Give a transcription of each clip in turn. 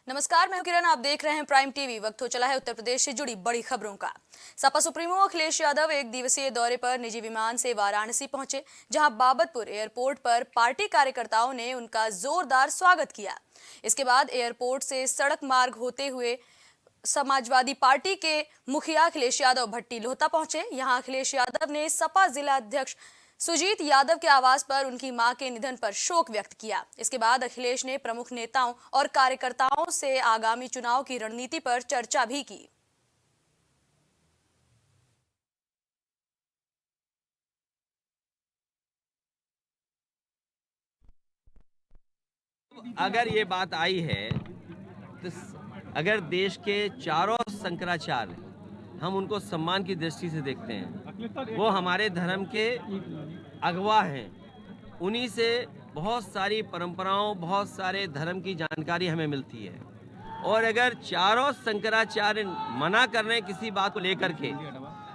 नमस्कार, मैं हूं किरण। आप देख रहे हैं प्राइम टीवी। वक्त हो चला है उत्तर प्रदेश से जुड़ी बड़ी खबरों का। सपा सुप्रीमो अखिलेश यादव एक दिवसीय दौरे पर निजी विमान से वाराणसी पहुंचे, जहां बाबतपुर एयरपोर्ट पर पार्टी कार्यकर्ताओं ने उनका जोरदार स्वागत किया। इसके बाद एयरपोर्ट से सड़क मार्ग होते हुए समाजवादी पार्टी के मुखिया अखिलेश यादव भट्टी लोहता पहुंचे। यहां अखिलेश यादव ने सपा जिला अध्यक्ष सुजीत यादव के आवास पर उनकी मां के निधन पर शोक व्यक्त किया। इसके बाद अखिलेश ने प्रमुख नेताओं और कार्यकर्ताओं से आगामी चुनाव की रणनीति पर चर्चा भी की। अगर ये बात आई है तो अगर देश के चारों शंकराचार्य हम उनको सम्मान की दृष्टि से देखते हैं, वो हमारे धर्म के अगवा हैं। उन्हीं से बहुत सारी परंपराओं, बहुत सारे धर्म की जानकारी हमें मिलती है। और अगर चारों शंकराचार्य मना कर रहे हैं किसी बात को लेकर के,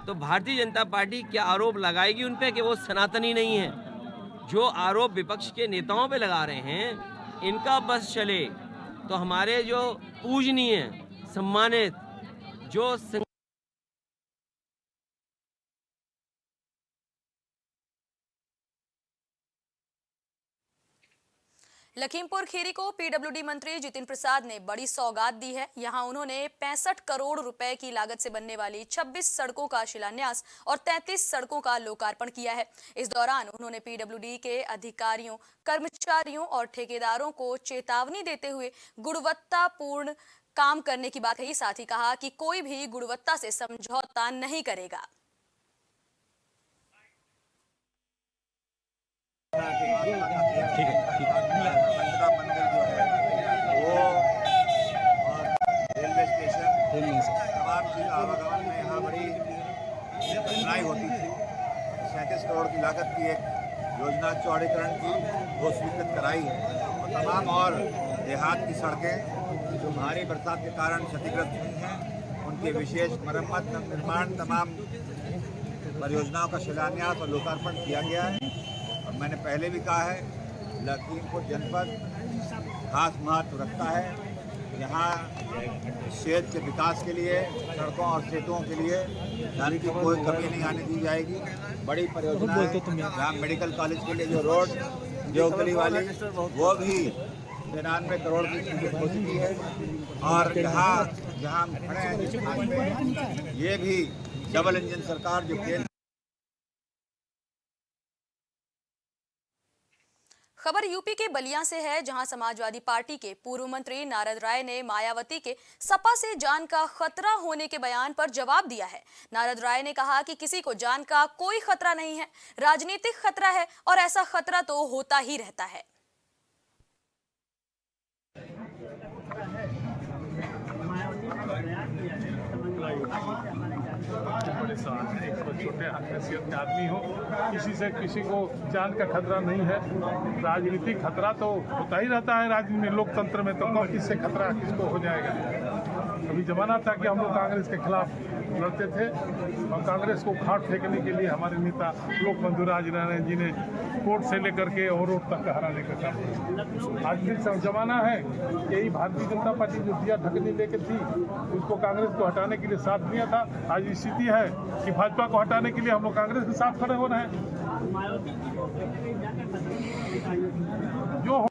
तो भारतीय जनता पार्टी क्या आरोप लगाएगी उन पे कि वो सनातनी नहीं है? जो आरोप विपक्ष के नेताओं पे लगा रहे हैं, इनका बस चले तो हमारे जो पूजनीय, सम्मानित जो लखीमपुर खीरी को पीडब्ल्यूडी मंत्री जितिन प्रसाद ने बड़ी सौगात दी है। यहां उन्होंने 65 करोड़ रुपए की लागत से बनने वाली 26 सड़कों का शिलान्यास और 33 सड़कों का लोकार्पण किया है। इस दौरान उन्होंने पीडब्ल्यूडी के अधिकारियों, कर्मचारियों और ठेकेदारों को चेतावनी देते हुए गुणवत्तापूर्ण काम करने की बात कही। साथ ही कहा कि कोई भी गुणवत्ता से समझौता नहीं करेगा। मंदिर जो है वो और रेलवे स्टेशन तमाम चीज़ आवागमन में यहाँ बड़ी कठिनाई होती थी। 37 करोड़ की लागत की एक योजना चौड़ीकरण की वो स्वीकृत कराई है। और तमाम और देहात की सड़कें जो भारी बरसात के कारण क्षतिग्रस्त हुई हैं, उनके विशेष मरम्मत, निर्माण, तमाम परियोजनाओं का शिलान्यास और लोकार्पण किया गया है। और मैंने पहले भी कहा है, लखीमपुर जनपद खास महत्व रखता है। यहाँ क्षेत्र के विकास के लिए, सड़कों और सेतुओं के लिए जाने की कोई कमी नहीं आने दी जाएगी। बड़ी परियोजना है। यहाँ मेडिकल कॉलेज के लिए जो रोड देवगली वाली, वो भी 93 करोड़ की स्वीकृत हो चुकी है। और यहाँ जहाँ हम खड़े हैं जिस स्थान पे, ये भी डबल इंजन सरकार जो केंद्र। खबर यूपी के बलिया से है, जहां समाजवादी पार्टी के पूर्व मंत्री नारद राय ने मायावती के सपा से जान का खतरा होने के बयान पर जवाब दिया है। नारद राय ने कहा कि किसी को जान का कोई खतरा नहीं है, राजनीतिक खतरा है और ऐसा खतरा तो होता ही रहता है। छोटे हैसियत के आदमी हो, किसी से किसी को जान का खतरा नहीं है। राजनीतिक खतरा तो होता ही रहता है राजनीति में, लोकतंत्र में। तो कौन किससे खतरा किसको हो जाएगा? अभी जमाना था कि हम लोग कांग्रेस के खिलाफ लड़ते थे और कांग्रेस को उखाड़ फेंकने के लिए हमारे नेता लोकबंधु राजनारायण जी ने कोर्ट से लेकर के और रोड तक हराने का काम किया। आज भी जमाना है, यही भारतीय जनता पार्टी जो दिया ढकनी लेकर थी, उसको कांग्रेस को हटाने के लिए साथ दिया था। आज स्थिति है कि भाजपा को हटाने के लिए हम लोग कांग्रेस के साथ खड़े हो रहे हैं। जो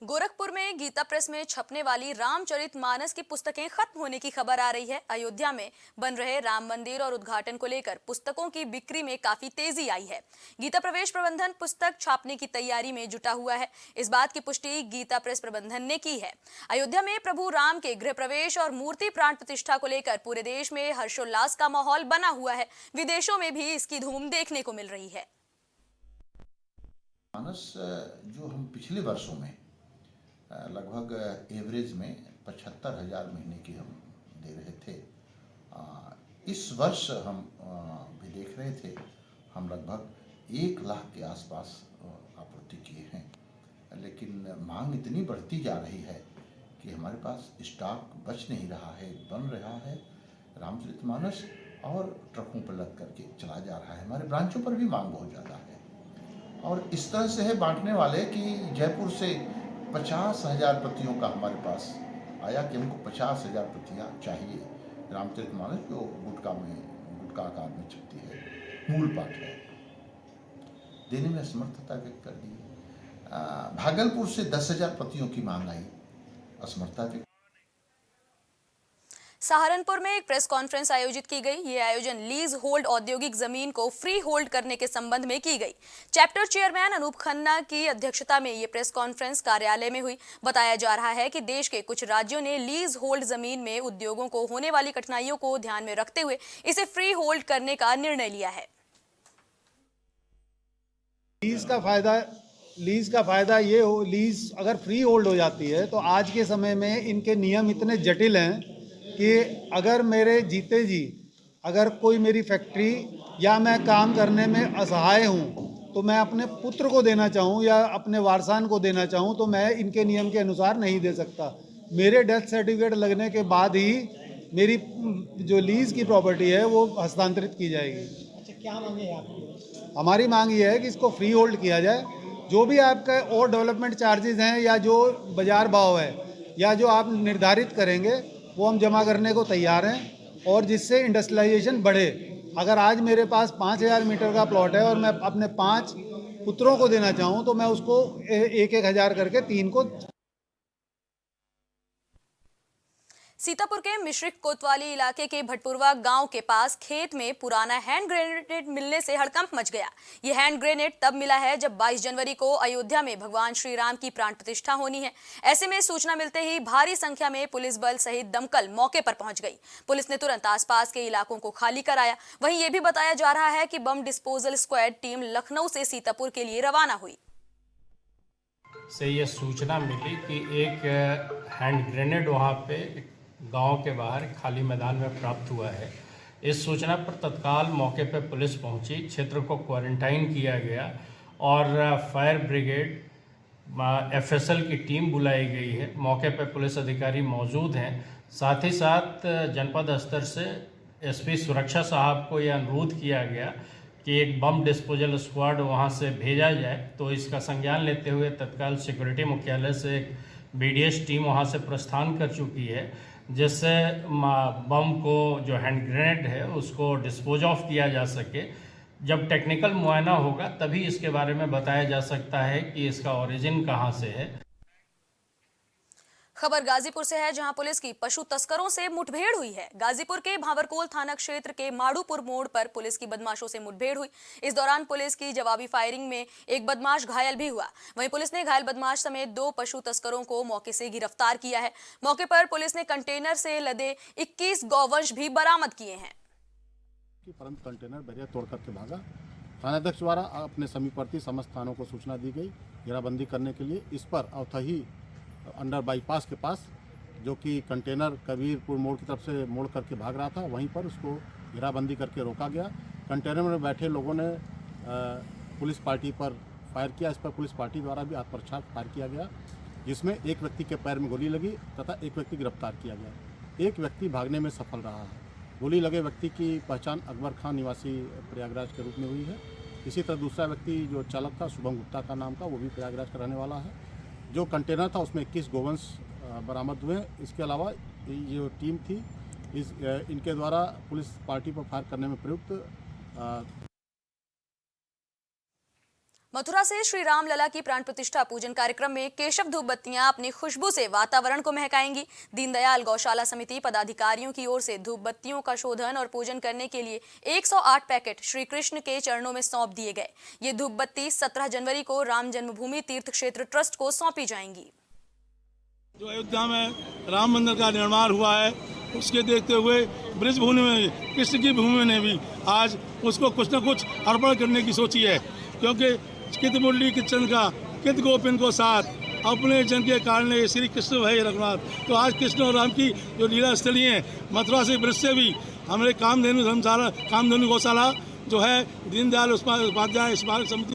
गोरखपुर में गीता प्रेस में छपने वाली रामचरितमानस की पुस्तकें खत्म होने की खबर आ रही है। अयोध्या में बन रहे राम मंदिर और उद्घाटन को लेकर पुस्तकों की बिक्री में काफी तेजी आई है। गीता प्रवेश प्रबंधन पुस्तक छापने की तैयारी में जुटा हुआ है। इस बात की पुष्टि गीता प्रेस प्रबंधन ने की है। अयोध्या में प्रभु राम के गृह प्रवेश और मूर्ति प्राण प्रतिष्ठा को लेकर पूरे देश में हर्षोल्लास का माहौल बना हुआ है। विदेशों में भी इसकी धूम देखने को मिल रही है। मानस जो हम पिछले वर्षों में लगभग एवरेज में 75,000 महीने की हम दे रहे थे, इस वर्ष हम भी देख रहे थे, हम लगभग 1 लाख के आसपास आपूर्ति किए हैं। लेकिन मांग इतनी बढ़ती जा रही है कि हमारे पास स्टॉक बच नहीं रहा है। बन रहा है रामचरितमानस और ट्रकों पर लद करके चला जा रहा है। हमारे ब्रांचों पर भी मांग बहुत ज़्यादा है और इस तरह से है बांटने वाले कि जयपुर से 50,000 प्रतियों का हमारे पास आया कि हमको 50,000 प्रतियाँ चाहिए। रामचरितमानस जो गुटका आकार में छपती है, मूल पाठ है, देने में असमर्थता व्यक्त कर दी। भागलपुर से 10,000 प्रतियों की मांग आई, असमर्थता व्यक्त। सहारनपुर में एक प्रेस कॉन्फ्रेंस आयोजित की गई। ये आयोजन लीज होल्ड औद्योगिक जमीन को फ्री होल्ड करने के संबंध में की गई। चैप्टर चेयरमैन अनूप खन्ना की अध्यक्षता में ये प्रेस कॉन्फ्रेंस कार्यालय में हुई। बताया जा रहा है कि देश के कुछ राज्यों ने लीज होल्ड जमीन में उद्योगों को होने वाली कठिनाइयों को ध्यान में रखते हुए इसे फ्री होल्ड करने का निर्णय लिया है। लीज का फायदा ये हो, लीज अगर फ्री होल्ड हो जाती है तो आज के समय में इनके नियम इतने जटिल हैं कि अगर मेरे जीते जी अगर कोई मेरी फैक्ट्री या मैं काम करने में असहाय हूँ तो मैं अपने पुत्र को देना चाहूँ या अपने वारसान को देना चाहूँ तो मैं इनके नियम के अनुसार नहीं दे सकता। मेरे डेथ सर्टिफिकेट लगने के बाद ही मेरी जो लीज की प्रॉपर्टी है वो हस्तांतरित की जाएगी। अच्छा, क्या मांगे आपकी? हमारी मांग ये है कि इसको फ्री होल्ड किया जाए। जो भी आपका और डेवलपमेंट चार्जेस हैं या जो बाजार भाव है या जो आप निर्धारित करेंगे वो हम जमा करने को तैयार हैं, और जिससे इंडस्ट्रियलाइजेशन बढ़े। अगर आज मेरे पास 5,000 मीटर का प्लॉट है और मैं अपने 5 पुत्रों को देना चाहूँ तो मैं उसको 1,000 करके 3 को। सीतापुर के मिश्रिक कोतवाली इलाके के भटपुरवा गांव के पास खेत में पुराना हैंड ग्रेनेड मिलने से हड़कंप मच गया। यह हैंड ग्रेनेड तब मिला है जब 22 जनवरी को अयोध्या में भगवान श्री राम की प्राण प्रतिष्ठा होनी है। ऐसे में सूचना मिलते ही भारी संख्या में पुलिस बल सहित दमकल मौके पर पहुंच गई। पुलिस ने तुरंत आसपास के इलाकों को खाली कराया। वहीं ये भी बताया जा रहा है कि bomb disposal squad team Lucknow से सीतापुर के लिए रवाना हुई। से ये सूचना मिली कि एक हैंड ग्रेनेड वहाँ पे गांव के बाहर खाली मैदान में प्राप्त हुआ है। इस सूचना पर तत्काल मौके पर पुलिस पहुंची, क्षेत्र को क्वारंटाइन किया गया और फायर ब्रिगेड एफएसएल की टीम बुलाई गई है। मौके पर पुलिस अधिकारी मौजूद हैं। साथ ही साथ जनपद स्तर से एसपी सुरक्षा साहब को यह अनुरोध किया गया कि एक बम डिस्पोजल स्क्वाड वहां से भेजा जाए। तो इसका संज्ञान लेते हुए तत्काल सिक्योरिटी मुख्यालय से एक बीडीएस टीम वहां से प्रस्थान कर चुकी है, जिससे बम को जो हैंड ग्रेनेड है उसको डिस्पोज ऑफ किया जा सके। जब टेक्निकल मुआयना होगा तभी इसके बारे में बताया जा सकता है कि इसका ओरिजिन कहां से है। खबर गाजीपुर से है, जहां पुलिस की पशु तस्करों से मुठभेड़ हुई है। गाजीपुर के भावरकोल थाना क्षेत्र के माड़ूपुर मोड़ पर पुलिस की बदमाशों से मुठभेड़ हुई। इस दौरान पुलिस की जवाबी फायरिंग में एक बदमाश घायल भी हुआ। वहीं पुलिस ने घायल बदमाश समेत 2 पशु तस्करों को मौके से गिरफ्तार किया है। मौके पर पुलिस ने कंटेनर से लदे 21 गौवंश भी बरामद किए हैं। परंतु कंटेनर बैरियर तोड़ करके भागा। थानाध्यक्ष द्वारा अपने समीपवर्ती समस्त थानों को सूचना दी गई घेराबंदी करने के लिए। इस पर अवथही अंडर बाईपास के पास जो कि कंटेनर कबीरपुर मोड़ की तरफ से मोड़ करके भाग रहा था, वहीं पर उसको घेराबंदी करके रोका गया। कंटेनर में बैठे लोगों ने पुलिस पार्टी पर फायर किया। इस पर पुलिस पार्टी द्वारा भी आत्मरक्षा फायर किया गया, जिसमें एक व्यक्ति के पैर में गोली लगी तथा एक व्यक्ति गिरफ्तार किया गया। एक व्यक्ति भागने में सफल रहा है। गोली लगे व्यक्ति की पहचान अकबर खान निवासी प्रयागराज के रूप में हुई है। इसी तरह दूसरा व्यक्ति जो चालक था शुभम गुप्ता का नाम का, वो भी प्रयागराज का रहने वाला है। जो कंटेनर था उसमें 21 गोवंश बरामद हुए। इसके अलावा ये जो टीम थी इनके द्वारा पुलिस पार्टी पर फायर करने में प्रयुक्त। मथुरा से श्री राम लला की प्राण प्रतिष्ठा पूजन कार्यक्रम में केशव धूप बत्तियां अपनी खुशबू से वातावरण को महकाएंगी। दीनदयाल गौशाला समिति पदाधिकारियों की ओर से धूप बत्तियों का शोधन और पूजन करने के लिए 108 पैकेट श्री कृष्ण के चरणों में सौंप दिए गए। ये धूप बत्ती 17 जनवरी को राम जन्मभूमि तीर्थ क्षेत्र ट्रस्ट को सौंपी जाएंगी। जो अयोध्या में राम मंदिर का निर्माण हुआ है, उसके देखते हुए ब्रज भूमि में, कृष्ण की भूमि ने भी आज उसको कुछ न कुछ अर्पण करने की सोची है, क्योंकि कित मुरली कित चंद का कित गोपिन को साथ अपने जन के कारण श्री कृष्ण भय रघुनाथ। तो आज कृष्ण और राम की जो लीला स्थली है, मथुरा से ब्रज से भी हमारे कामधेनु धर्मशाला, कामधेनु गौशाला जो है दीनदयाल उपाध्याय स्मारक समिति।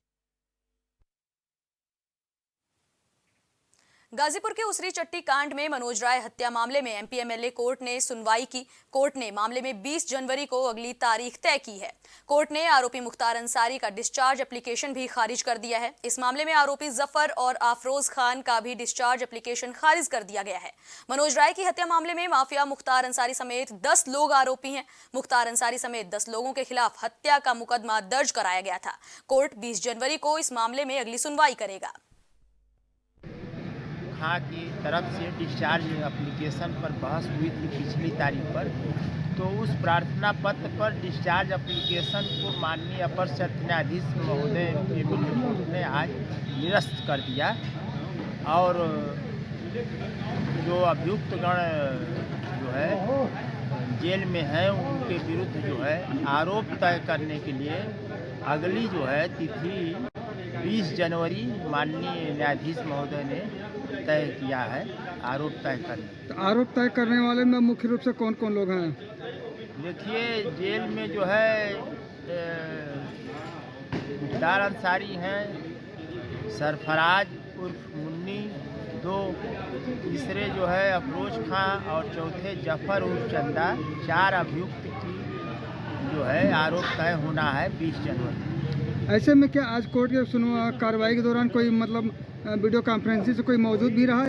गाजीपुर के उसरी चट्टी कांड में मनोज राय हत्या मामले में एमपी एमएलए कोर्ट ने सुनवाई की। कोर्ट ने मामले में 20 जनवरी को अगली तारीख तय की है। कोर्ट ने आरोपी मुख्तार अंसारी का डिस्चार्ज एप्लीकेशन भी खारिज कर दिया है। इस मामले में आरोपी जफर और आफरोज खान का भी डिस्चार्ज एप्लीकेशन खारिज कर दिया गया है। मनोज राय की हत्या मामले में माफिया मुख्तार अंसारी समेत 10 लोग आरोपी हैं। मुख्तार अंसारी समेत 10 लोगों के खिलाफ हत्या का मुकदमा दर्ज कराया गया था। कोर्ट 20 जनवरी को इस मामले में अगली सुनवाई करेगा। खां की तरफ से डिस्चार्ज एप्लीकेशन पर बहस हुई थी पिछली तारीख पर, तो उस प्रार्थना पत्र पर डिस्चार्ज एप्लीकेशन को माननीय अपर सत्र न्यायाधीश महोदय ने आज निरस्त कर दिया और जो अभियुक्त गण जो है जेल में है उनके विरुद्ध जो है आरोप तय करने के लिए अगली जो है तिथि 20 जनवरी माननीय न्यायाधीश महोदय ने तय किया है आरोप तय करने। तो आरोप तय करने वाले में मुख्य रूप से कौन कौन लोग हैं? देखिए, जेल में जो है मुख्तार अंसारी हैं, सरफराज उर्फ मुन्नी, 2 तीसरे जो है अफरोज खां और चौथे जफर उर्फ चंदा। 4 अभियुक्त की जो है आरोप तय होना है 20 जनवरी। ऐसे में क्या आज कोर्ट के कार्रवाई के दौरान कोई वीडियो कॉन्फ्रेंसिंग से कोई मौजूद भी रहा है?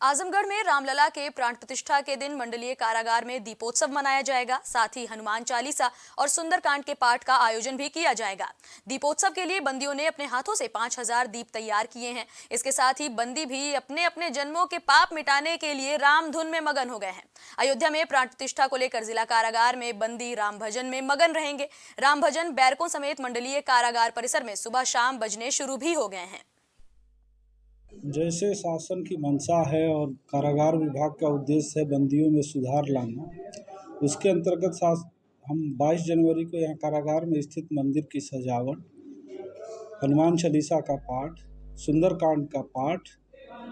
आजमगढ़ में रामलला के प्राण प्रतिष्ठा के दिन मंडलीय कारागार में दीपोत्सव मनाया जाएगा। साथ ही हनुमान चालीसा और सुंदरकांड के पाठ का आयोजन भी किया जाएगा। दीपोत्सव के लिए बंदियों ने अपने हाथों से 5000 दीप तैयार किए हैं। इसके साथ ही बंदी भी अपने अपने जन्मों के पाप मिटाने के लिए राम धुन में मगन हो गए हैं। अयोध्या में प्राण प्रतिष्ठा को लेकर जिला कारागार में बंदी राम भजन में मगन रहेंगे। राम भजन बैरकों समेत मंडलीय कारागार परिसर में सुबह शाम बजने शुरू भी हो गए हैं। जैसे शासन की मंशा है और कारागार विभाग का उद्देश्य है बंदियों में सुधार लाना, उसके अंतर्गत हम 22 जनवरी को यहाँ कारागार में स्थित मंदिर की सजावट, हनुमान चालीसा का पाठ, सुंदरकांड का पाठ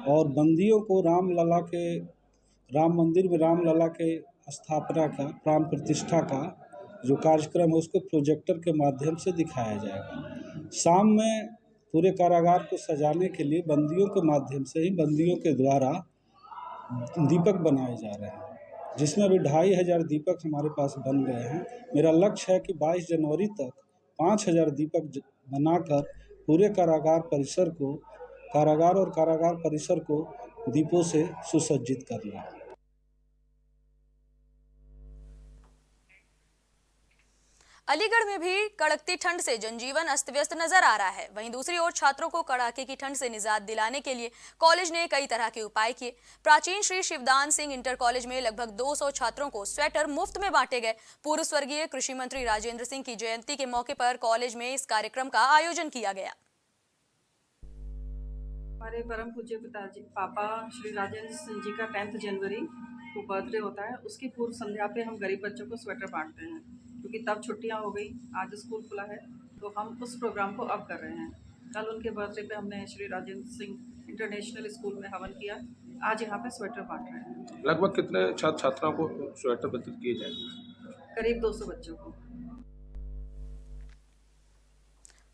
और बंदियों को राम मंदिर में रामलला के स्थापना का प्राण प्रतिष्ठा का जो कार्यक्रम है उसको प्रोजेक्टर के माध्यम से दिखाया जाएगा। शाम में पूरे कारागार को सजाने के लिए बंदियों के माध्यम से ही बंदियों के द्वारा दीपक बनाए जा रहे हैं, जिसमें अभी 2500 दीपक हमारे पास बन गए हैं। मेरा लक्ष्य है कि 22 जनवरी तक 5000 दीपक बनाकर पूरे कारागार और कारागार परिसर को दीपों से सुसज्जित करना है। अलीगढ़ में भी कड़कती ठंड से जनजीवन अस्त व्यस्त नजर आ रहा है। वहीं दूसरी ओर छात्रों को कड़ाके की ठंड से निजात दिलाने के लिए कॉलेज ने कई तरह के उपाय किए। प्राचीन श्री शिवदान सिंह इंटर कॉलेज में लगभग 200 छात्रों को स्वेटर मुफ्त में बांटे गए। पूर्व स्वर्गीय कृषि मंत्री राजेंद्र सिंह की जयंती के मौके पर कॉलेज में इस कार्यक्रम का आयोजन किया गया। हमारे परम पूज्य पिताजी पापा श्री राजेंद्र सिंह जी का 10 जनवरी को बर्थडे होता है। उसकी पूर्व संध्या पे हम गरीब बच्चों को स्वेटर बांटते हैं, क्योंकि तब छुट्टियां हो गई, आज स्कूल खुला है, तो हम उस प्रोग्राम को अब कर रहे हैं। कल उनके बर्थडे पे हमने श्री राजेंद्र सिंह इंटरनेशनल स्कूल में हवन किया। आज यहाँ पे स्वेटर बांट रहे हैं। लगभग कितने छात्र छात्राओं को स्वेटर वितरित किए जाएंगे? करीब 200 बच्चों को।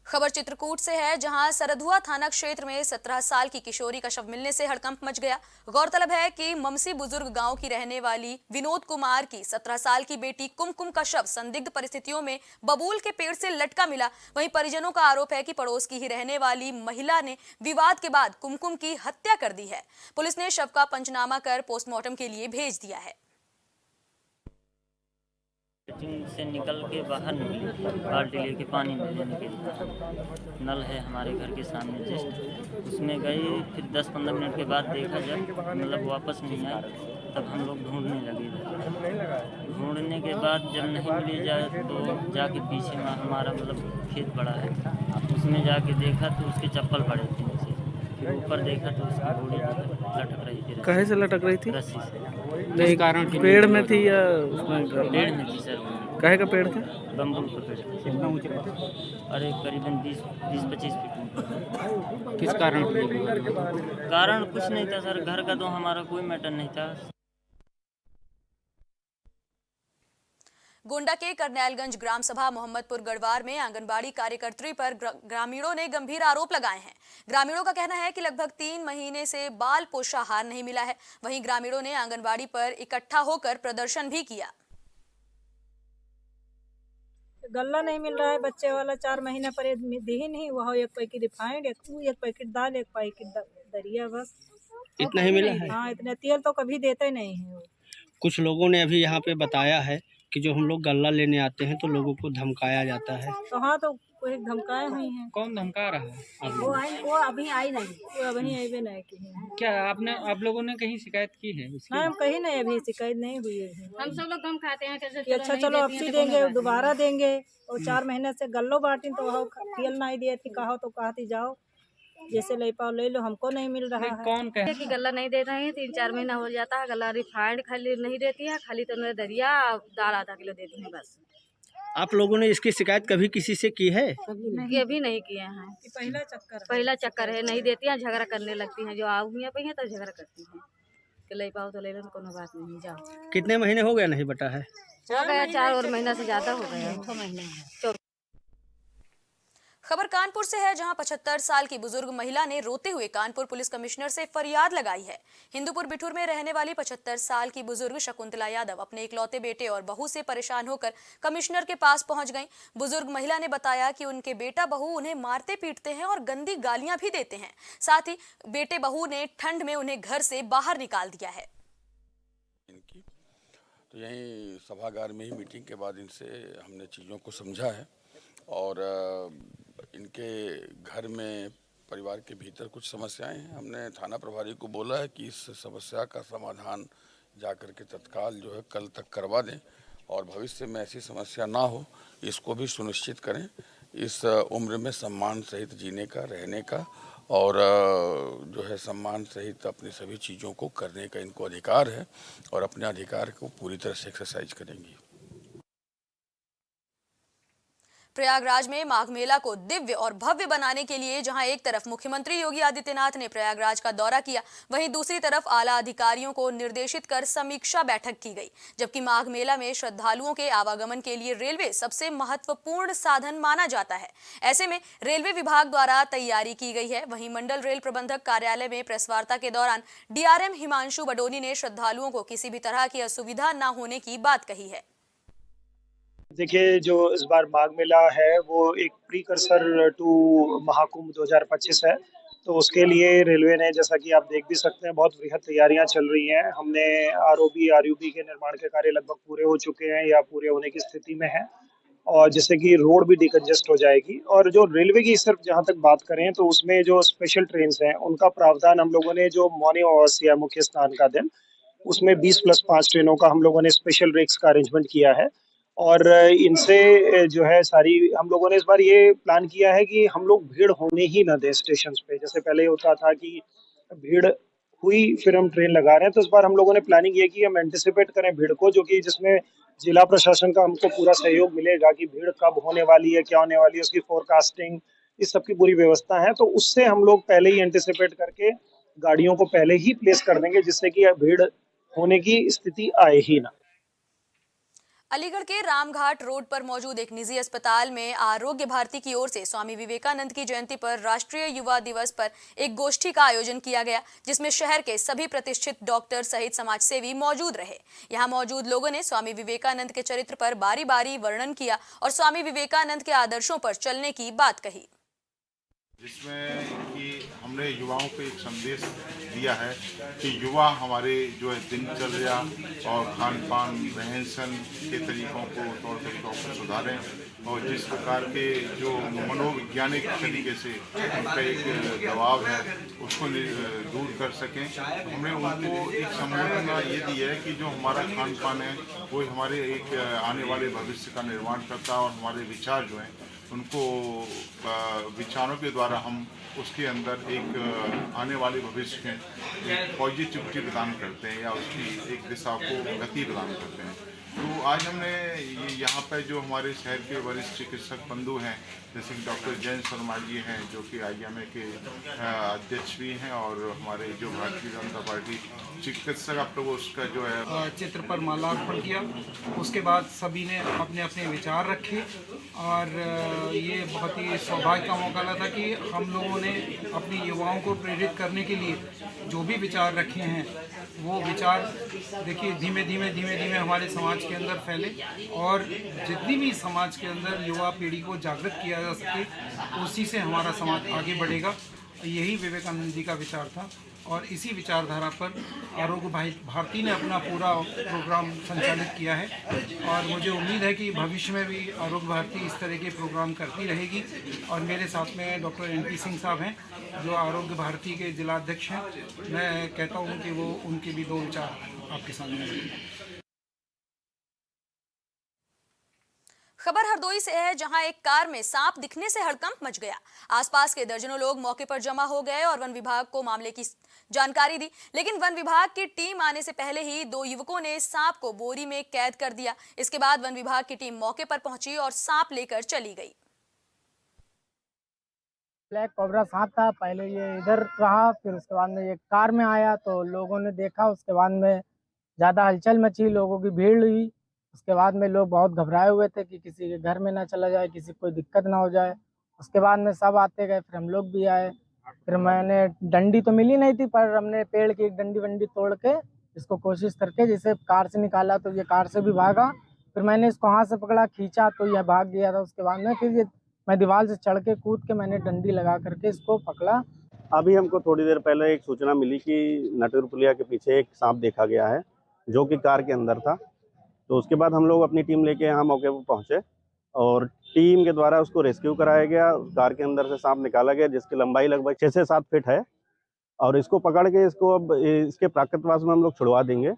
खबर चित्रकूट से है, जहां सरधुआ थाना क्षेत्र में 17 साल की किशोरी का शव मिलने से हड़कंप मच गया। गौरतलब है कि ममसी बुजुर्ग गांव की रहने वाली विनोद कुमार की 17 साल की बेटी कुमकुम का शव संदिग्ध परिस्थितियों में बबूल के पेड़ से लटका मिला। वहीं परिजनों का आरोप है कि पड़ोस की ही रहने वाली महिला ने विवाद के बाद कुमकुम की हत्या कर दी है। पुलिस ने शव का पंचनामा कर पोस्टमार्टम के लिए भेज दिया है। से निकल के बाहर निकली बाल्टी लेके पानी लेने के लिए। नल है हमारे घर के सामने जस्ट, उसमें गई। फिर 10-15 मिनट के बाद देखा जब मतलब वापस नहीं आई, तब हम लोग ढूंढने लगे। ढूंढने के बाद जब नहीं मिली जाए तो जाके पीछे में हमारा मतलब खेत बड़ा है, उसमें जाके देखा तो उसके चप्पल पड़े थे नीचे। फिर ऊपर देखा तो उसकी बॉडी लटक रही थी। कहीं से लटक रही थी? रस्सी से। नहीं, कारण पेड़ में थी या उसमें? पेड़ में थी सर। कहे का पेड़ था? बम्बू का पेड़। कितना ऊंचा? अरे करीबन 20-25 फीट। किस कारण? कारण कुछ नहीं था सर, घर का तो हमारा कोई मैटर नहीं था। गोंडा के करनैलगंज ग्राम सभा मोहम्मदपुर गढ़वार में आंगनबाड़ी कार्यकर्त्री पर ग्रामीणों ने गंभीर आरोप लगाए हैं। ग्रामीणों का कहना है कि लगभग 3 महीने से बाल पोषाहार नहीं मिला है। वहीं ग्रामीणों ने आंगनबाड़ी पर इकट्ठा होकर प्रदर्शन भी किया। गल्ला नहीं मिल रहा है, बच्चे वाला 4 महीने पर दे ही नहीं। वह 1 पैकेट रिफाइंड, 1 पैकेट दाल, 1 पैकेट दरिया, बस इतना ही मिला है। हाँ, इतने तेल तो कभी देते नहीं है। कुछ लोगों ने अभी यहाँ पे बताया है कि जो हम लोग गल्ला लेने आते हैं तो लोगों को धमकाया जाता है। तो हाँ, तो कोई धमकाए हुई हैं। कौन धमका रहा है? वो अभी आई नहीं, वो अभी आई नहीं की। क्या आप लोगों ने कहीं शिकायत की है इसकी? नहीं, हम कहीं नहीं, अभी शिकायत नहीं हुई है। हम सब लोग गम खाते हैं कि अच्छा चलो अब सी देंगे, दोबारा देंगे। और 4 महीने से गल्लो बांटी तो वह तेल नहीं दिए थी। कहो तो कहती जाओ, जैसे ले पाओ ले लो, हमको नहीं मिल रहा है। कौन कहे कि गल्ला नहीं दे रहे हैं? 3-4 महीना हो जाता है। गल्ला रिफाइंड खाली नहीं देती है, खाली तो दरिया दाल आधा किलो देती है बस। आप लोगों ने इसकी शिकायत कभी किसी से की है? कभी नहीं किए हैं। पहला चक्कर है, नहीं देती हैं, झगड़ा करने लगती हैं। जो आऊँगी पे हैं तो झगड़ा करती हैं कि ले पाओ तो ले लो, कोनो बात नहीं, जाओ। कितने महीने हो गया नहीं बटा है? हो गया 4 और महीना से ज्यादा हो गया, 6 महीने। खबर कानपुर से है, जहां 75 साल की बुजुर्ग महिला ने रोते हुए कानपुर पुलिस कमिश्नर से फरियाद लगाई है। हिंदूपुर बिठूर में रहने वाली 75 साल की बुजुर्ग शकुंतला यादव अपने इकलौते बेटे और बहू से परेशान होकर कमिश्नर के पास पहुंच गईं। बुजुर्ग महिला ने बताया कि उनके बेटा बहू उन्हें मारते पीटते हैं और गंदी गालियां भी देते हैं। साथ ही बेटे बहू ने ठंड में उन्हें घर से बाहर निकाल दिया है। तो यहीं सभागार में ही मीटिंग के बाद इनसे हमने चीज़ों को समझा है और इनके घर में परिवार के भीतर कुछ समस्याएं हैं। हमने थाना प्रभारी को बोला है कि इस समस्या का समाधान जाकर के तत्काल जो है कल तक करवा दें और भविष्य में ऐसी समस्या ना हो इसको भी सुनिश्चित करें। इस उम्र में सम्मान सहित जीने का, रहने का और जो है सम्मान सहित अपनी सभी चीज़ों को करने का इनको अधिकार है और अपने अधिकार को पूरी तरह से एक्सरसाइज करेंगी। प्रयागराज में माघ मेला को दिव्य और भव्य बनाने के लिए जहां एक तरफ मुख्यमंत्री योगी आदित्यनाथ ने प्रयागराज का दौरा किया, वहीं दूसरी तरफ आला अधिकारियों को निर्देशित कर समीक्षा बैठक की गई। जबकि माघ मेला में श्रद्धालुओं के आवागमन के लिए रेलवे सबसे महत्वपूर्ण साधन माना जाता है। ऐसे में रेलवे विभाग द्वारा तैयारी की गई है। वहीं मंडल रेल प्रबंधक कार्यालय में प्रेस वार्ता के दौरान डीआरएम हिमांशु बडोनी ने श्रद्धालुओं को किसी भी तरह की असुविधा न होने की बात कही है। देखिए, जो इस बार माघ मेला है वो एक प्रीकर्सर टू महाकुंभ 2025 है। तो उसके लिए रेलवे ने, जैसा कि आप देख भी सकते हैं, बहुत वृहद तैयारियां चल रही हैं। हमने आरओबी आरयूबी के निर्माण के कार्य लगभग पूरे हो चुके हैं या पूरे होने की स्थिति में है और जिससे कि रोड भी डिकंजेस्ट हो जाएगी। और जो रेलवे की सिर्फ जहां तक बात करें तो उसमें जो स्पेशल ट्रेन हैं उनका प्रावधान हम लोगों ने जो मौनी अमावस्या मुख्य स्नान का दिन उसमें 20+5 ट्रेनों का हम लोगों ने स्पेशल रेक्स का अरेंजमेंट किया है। और इनसे जो है सारी हम लोगों ने इस बार ये प्लान किया है कि हम लोग भीड़ होने ही ना दें स्टेशन पे। जैसे पहले होता था कि भीड़ हुई फिर हम ट्रेन लगा रहे हैं, तो इस बार हम लोगों ने प्लानिंग ये की हम एंटिसिपेट करें भीड़ को, जो कि जिसमें जिला प्रशासन का हमको पूरा सहयोग मिलेगा कि भीड़ कब होने वाली है, क्या होने वाली है, उसकी फोरकास्टिंग, इस सब की पूरी व्यवस्था है। तो उससे हम लोग पहले ही एंटिसिपेट करके गाड़ियों को पहले ही प्लेस कर देंगे जिससे कि भीड़ होने की स्थिति आए ही ना। अलीगढ़ के रामघाट रोड पर मौजूद एक निजी अस्पताल में आरोग्य भारती की ओर से स्वामी विवेकानंद की जयंती पर राष्ट्रीय युवा दिवस पर एक गोष्ठी का आयोजन किया गया, जिसमें शहर के सभी प्रतिष्ठित डॉक्टर सहित समाजसेवी मौजूद रहे। यहां मौजूद लोगों ने स्वामी विवेकानंद के चरित्र पर बारी बारी वर्णन किया और स्वामी विवेकानंद के आदर्शों पर चलने की बात कही, जिसमें कि हमने युवाओं को एक संदेश दिया है कि युवा हमारे जो है दिनचर्या और खान पान, रहन सहन के तरीकों को, तौर तरीकों को सुधारें और जिस प्रकार के जो मनोवैज्ञानिक तरीके से उनका एक दबाव है उसको दूर कर सकें। हमने उनको एक संबोधना ये दी है कि जो हमारा खान पान है वो हमारे एक आने वाले भविष्य का निर्माण करता है और हमारे विचार जो हैं उनको विचारों के द्वारा हम उसके अंदर एक आने वाले भविष्य में एक पॉजिटिविटी प्रदान करते हैं या उसकी एक दिशा को गति प्रदान करते हैं। तो आज हमने यहाँ पर जो हमारे शहर के वरिष्ठ चिकित्सक बंधु हैं, जैसे कि डॉक्टर जयंत शर्मा जी हैं जो कि IMA के अध्यक्ष भी हैं, और हमारे जो भारतीय जनता पार्टी चिकित्सक प्रकोष्ठ का जो है चित्र पर माल्यार्पण किया। उसके बाद सभी ने अपने अपने विचार रखे और ये बहुत ही सौभाग्य का मौका लगा कि हम लोगों ने अपने युवाओं को प्रेरित करने के लिए जो भी विचार रखे हैं वो विचार देखिए धीमे धीमे हमारे समाज के अंदर फैले और जितनी भी समाज के अंदर युवा पीढ़ी को जागृत किया जा सके उसी से हमारा समाज आगे बढ़ेगा। यही विवेकानंद जी का विचार था और इसी विचारधारा पर आरोग्य भारती ने अपना पूरा प्रोग्राम संचालित किया है और मुझे उम्मीद है कि भविष्य में भी आरोग्य भारती इस तरह के प्रोग्राम करती रहेगी। और मेरे साथ में डॉक्टर NP सिंह साहब हैं जो आरोग्य भारती के जिला अध्यक्ष हैं। मैं कहता हूं कि वो उनके भी दो विचार आपके सामने रखें। खबर हरदोई से है, जहां एक कार में सांप दिखने से हड़कंप मच गया। आसपास के दर्जनों लोग मौके पर जमा हो गए और वन विभाग को मामले की जानकारी दी, लेकिन वन विभाग की टीम आने से पहले ही 2 युवकों ने सांप को बोरी में कैद कर दिया। इसके बाद वन विभाग की टीम मौके पर पहुंची और सांप लेकर चली गई। ब्लैक कोबरा सांप था। पहले ये इधर रहा, फिर उसके बाद में ये कार में आया तो लोगों ने देखा। उसके बाद में ज़्यादा हलचल मची, लोगों की भीड़ हुई। उसके बाद में लोग बहुत घबराए हुए थे कि किसी के घर में ना चला जाए, किसी को कोई दिक्कत ना हो जाए। उसके बाद में सब आते गए, फिर हम लोग भी आए। फिर मैंने डंडी तो मिली नहीं थी, पर हमने पेड़ की एक डंडी वंडी तोड़ के इसको कोशिश करके जैसे कार से निकाला तो ये कार से भी भागा। फिर मैंने इसको हाथ से पकड़ा, खींचा तो यह भाग गया था। उसके बाद में फिर ये मैं दीवार से चढ़ के कूद के मैंने डंडी लगा करके इसको पकड़ा। अभी हमको थोड़ी देर पहले एक सूचना मिली कि नटवर पुलिया के पीछे एक सांप देखा गया है जो कि कार के अंदर था। तो उसके बाद हम लोग अपनी टीम लेके यहाँ मौके पर पहुँचे और टीम के द्वारा उसको रेस्क्यू कराया गया। कार के अंदर से सांप निकाला गया जिसकी लंबाई लगभग 6 से 7 फीट है और इसको पकड़ के इसको अब इसके प्राकृतवास में हम लोग छुड़वा देंगे।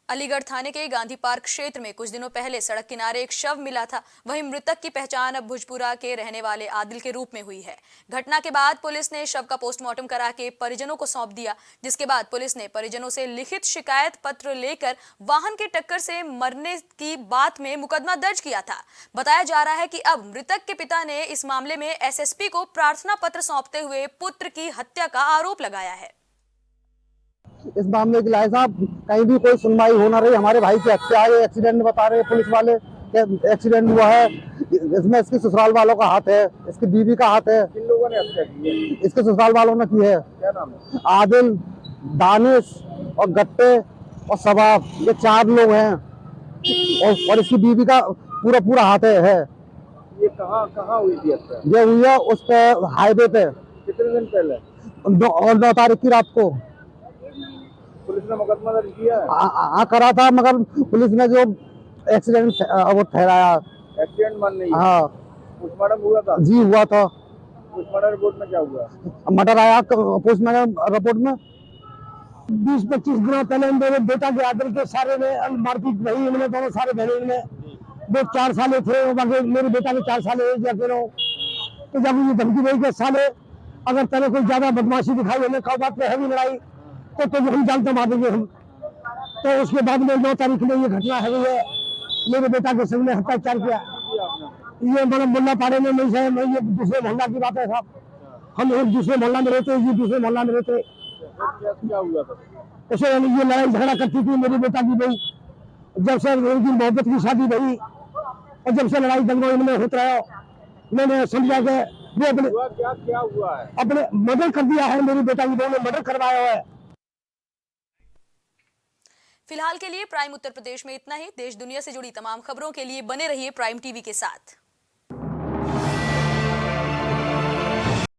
अलीगढ़ थाने के गांधी पार्क क्षेत्र में कुछ दिनों पहले सड़क किनारे एक शव मिला था। वहीं मृतक की पहचान अब भुजपुरा के रहने वाले आदिल के रूप में हुई है। घटना के बाद पुलिस ने शव का पोस्टमार्टम करा के परिजनों को सौंप दिया, जिसके बाद पुलिस ने परिजनों से लिखित शिकायत पत्र लेकर वाहन की टक्कर से मरने की बात में मुकदमा दर्ज किया था। बताया जा रहा है कि अब मृतक के पिता ने इस मामले में SSP को प्रार्थना पत्र सौंपते हुए पुत्र की हत्या का आरोप लगाया है। इस मामले की लाए साहब कहीं भी कोई सुनवाई हो ना रही। हमारे भाई की हत्या है, एक्सीडेंट बता रहे पुलिस वाले, एक्सीडेंट हुआ है। इसमें इसके ससुराल वालों का हाथ है, इसकी बीवी का हाथ है। किन लोगों ने हत्या की है? इसके ससुराल वालों ने की है। क्या नाम है? आदिल, दानिश और गट्टे और सबाब, ये 4 लोग हैं और इसकी बीवी का पूरा हाथ है। ये कहाँ हुई थी हत्या? ये हुई है उस पे हाईवे पे। कितने दिन पहले? 9 तारीख की रात को। पुलिस ने मुकदमा दर्ज किया है? हाँ करा था, मगर पुलिस ने जो एक्सीडेंट वो ठहराया। एक्सीडेंट मान नहीं? हाँ। पोस्टमार्टम हुआ था? जी हुआ था। पोस्टमार्टम रिपोर्ट में क्या हुआ? मर्डर आया पोस्टमार्टम रिपोर्ट में। 20-25 दिन पहले मेरे बेटा के आदर के सारे में मारपीट नहीं, इनमें दोनों सारे बहने में वो 4 साल थे, मेरे बेटा के 4 साल तो जब ये धमकी रही के साले अगर तेरे कोई ज्यादा बदमाशी दिखाई हमें कब बात है भी लड़ाई तो हम जानते मार देंगे हम। तो उसके बाद में 9 तारीख में ये घटना है मेरे बेटा के संग में हत्याचार किया। ये मतलब मुल्ला पाड़े में नहीं है, ये दूसरे मोहल्ला की बात है साहब। हम एक दूसरे मोहल्ला में रहते, ये दूसरे मोहल्ला में रहते। क्या हुआ था? ऐसे ये लड़ाई झगड़ा करती थी मेरे बेटा की बहू। जब से उनकी मोहब्बत की शादी भई और जब से लड़ाई दंगों इनमें होता रहा, मैंने समझा कि ये अपने क्या हुआ है? अपने मर्डर कर दिया है। मेरी बेटा की बहू ने मर्डर करवाया हुआ है। फिलहाल के लिए प्राइम उत्तर प्रदेश में इतना ही। देश दुनिया से जुड़ी तमाम खबरों के लिए बने रहिए प्राइम टीवी के साथ।